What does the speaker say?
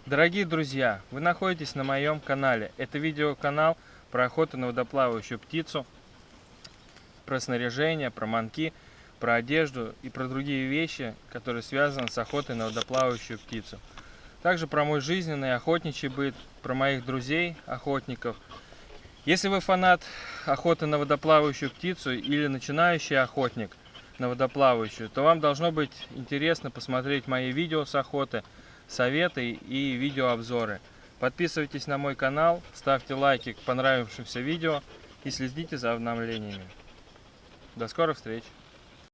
Дорогие друзья, вы находитесь на моем канале. Это видеоканал про охоту на водоплавающую птицу, про снаряжение, про манки, про одежду и про другие вещи, которые связаны с охотой на водоплавающую птицу. Также про мой жизненный охотничий быт, про моих друзей, охотников. Если вы фанат охоты на водоплавающую птицу или начинающий охотник на водоплавающую, то вам должно быть интересно посмотреть мои видео с охоты, советы и видеообзоры. Подписывайтесь на мой канал, ставьте лайки к понравившимся видео и следите за обновлениями. До скорых встреч!